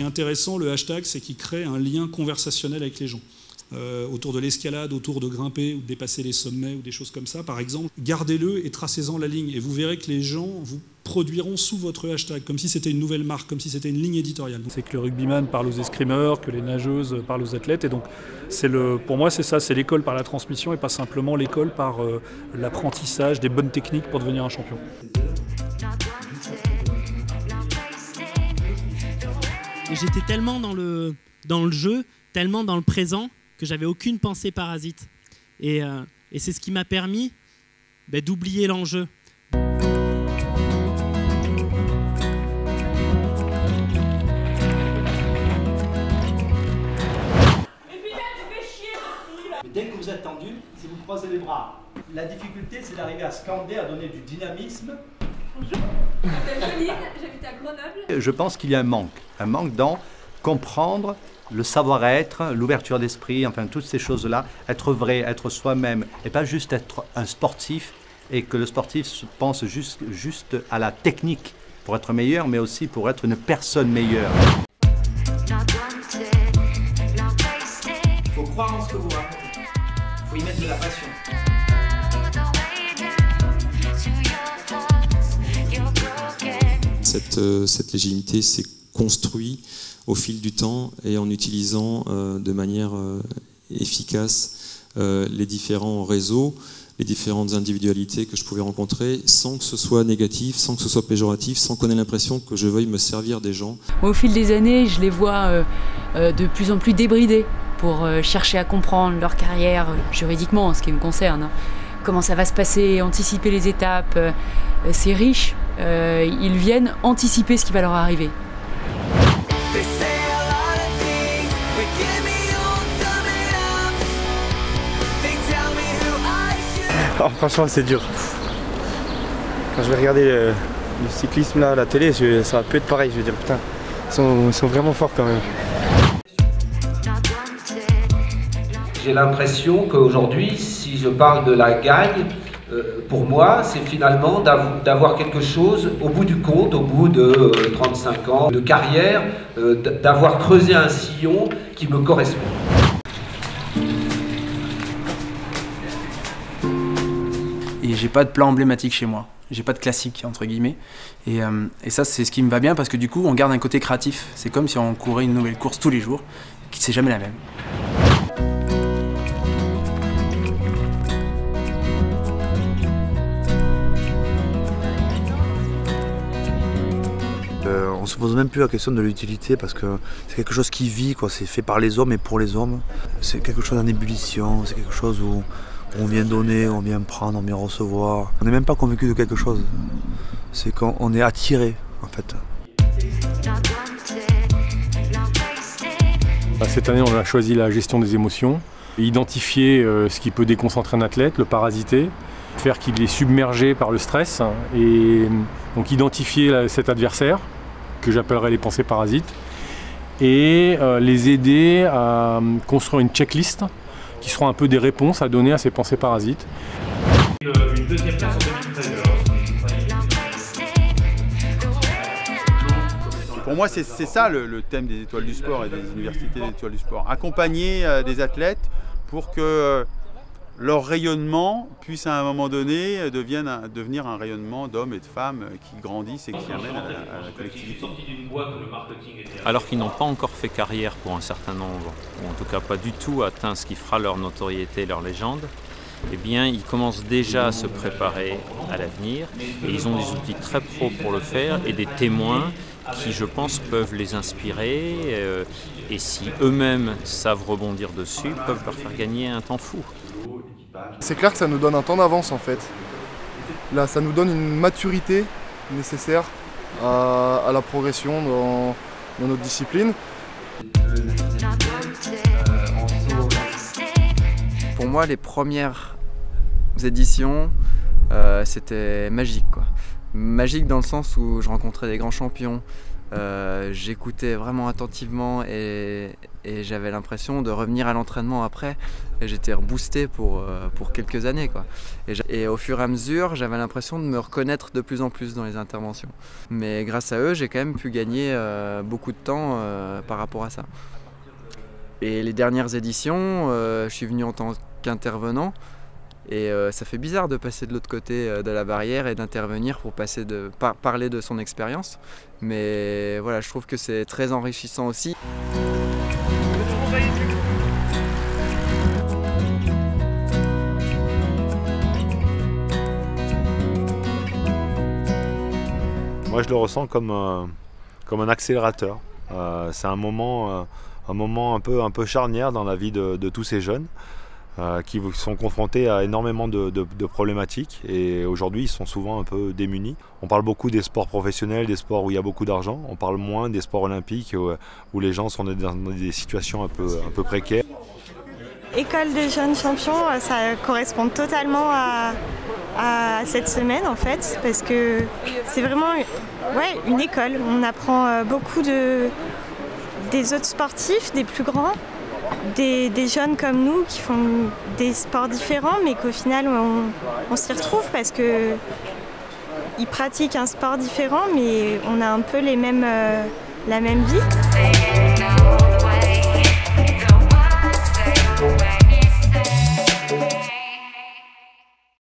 intéressant, le hashtag, c'est qu'il crée un lien conversationnel avec les gens. Autour de l'escalade, autour de grimper ou de dépasser les sommets ou des choses comme ça, par exemple. Gardez-le et tracez-en la ligne. Et vous verrez que les gens vous produiront sous votre hashtag, comme si c'était une nouvelle marque, comme si c'était une ligne éditoriale. C'est que le rugbyman parle aux escrimeurs, que les nageuses parlent aux athlètes. Et donc, pour moi, c'est ça, c'est l'école par la transmission et pas simplement l'école par l'apprentissage des bonnes techniques pour devenir un champion. Et j'étais tellement dans le jeu, tellement dans le présent, que j'avais aucune pensée parasite. Et c'est ce qui m'a permis d'oublier l'enjeu. Mais dès que vous êtes tendu, si vous croisez les bras, la difficulté c'est d'arriver à scander, à donner du dynamisme. Bonjour, je m'appelle Pauline, j'habite à Grenoble. Je pense qu'il y a un manque dans comprendre le savoir-être, l'ouverture d'esprit, enfin toutes ces choses-là, être vrai, être soi-même, et pas juste être un sportif, et que le sportif pense juste à la technique pour être meilleur, mais aussi pour être une personne meilleure. Il faut croire en ce que vous racontez, il faut y mettre de la passion. Cette légitimité s'est construite au fil du temps et en utilisant de manière efficace les différents réseaux, les différentes individualités que je pouvais rencontrer, sans que ce soit négatif, sans que ce soit péjoratif, sans qu'on ait l'impression que je veuille me servir des gens. Au fil des années, je les vois de plus en plus débridés pour chercher à comprendre leur carrière juridiquement, en ce qui me concerne. Comment ça va se passer, anticiper les étapes. C'est riche, ils viennent anticiper ce qui va leur arriver. Oh, franchement c'est dur. Quand je vais regarder le cyclisme là à la télé, ça va plus être pareil, je veux dire putain, ils sont vraiment forts quand même. J'ai l'impression qu'aujourd'hui, si je parle de la gagne, pour moi, c'est finalement d'avoir quelque chose au bout du compte, au bout de 35 ans de carrière, d'avoir creusé un sillon qui me correspond. Et j'ai pas de plan emblématique chez moi, j'ai pas de classique entre guillemets. Et ça c'est ce qui me va bien parce que du coup on garde un côté créatif. C'est comme si on courait une nouvelle course tous les jours, qui c'est jamais la même. On se pose même plus la question de l'utilité parce que c'est quelque chose qui vit, quoi. C'est fait par les hommes et pour les hommes. C'est quelque chose en ébullition, c'est quelque chose où on vient donner, on vient prendre, on vient recevoir. On n'est même pas convaincu de quelque chose. C'est qu'on est attiré en fait. Cette année, on a choisi la gestion des émotions, identifier ce qui peut déconcentrer un athlète, le parasiter, faire qu'il est submergé par le stress et donc identifier cet adversaire que j'appellerais les pensées parasites et les aider à construire une checklist qui seront un peu des réponses à donner à ces pensées parasites. Une deuxième place en 2013. Pour moi, c'est ça le thème des étoiles du sport et des universités des étoiles du sport. Accompagner des athlètes pour que leur rayonnement puisse à un moment donné devenir un rayonnement d'hommes et de femmes qui grandissent et qui amènent à la collectivité. Alors qu'ils n'ont pas encore fait carrière pour un certain nombre, ou en tout cas pas du tout atteint ce qui fera leur notoriété, leur légende, eh bien ils commencent déjà à se préparer à l'avenir et ils ont des outils très pros pour le faire et des témoins qui, je pense, peuvent les inspirer et si eux-mêmes savent rebondir dessus, peuvent leur faire gagner un temps fou. C'est clair que ça nous donne un temps d'avance en fait. Là, ça nous donne une maturité nécessaire à la progression dans notre discipline. Pour moi, les premières éditions, c'était magique, quoi. Magique dans le sens où je rencontrais des grands champions, J'écoutais vraiment attentivement et j'avais l'impression de revenir à l'entraînement après. Et j'étais reboosté pour quelques années, quoi. Et au fur et à mesure, j'avais l'impression de me reconnaître de plus en plus dans les interventions. Mais grâce à eux, j'ai quand même pu gagner beaucoup de temps par rapport à ça. Et les dernières éditions, je suis venu en tant qu'intervenant. Et ça fait bizarre de passer de l'autre côté de la barrière et d'intervenir pour parler de son expérience. Mais voilà, je trouve que c'est très enrichissant aussi. Moi, je le ressens comme un accélérateur. C'est un moment un peu charnière dans la vie de tous ces jeunes. Qui sont confrontés à énormément de problématiques et aujourd'hui ils sont souvent un peu démunis. On parle beaucoup des sports professionnels, des sports où il y a beaucoup d'argent, on parle moins des sports olympiques où les gens sont dans des situations un peu précaires. École des jeunes champions, ça correspond totalement à cette semaine en fait, parce que c'est vraiment une école. On apprend beaucoup des autres sportifs, des plus grands. Des jeunes comme nous qui font des sports différents mais qu'au final on s'y retrouve parce qu'ils pratiquent un sport différent mais on a un peu la même vie.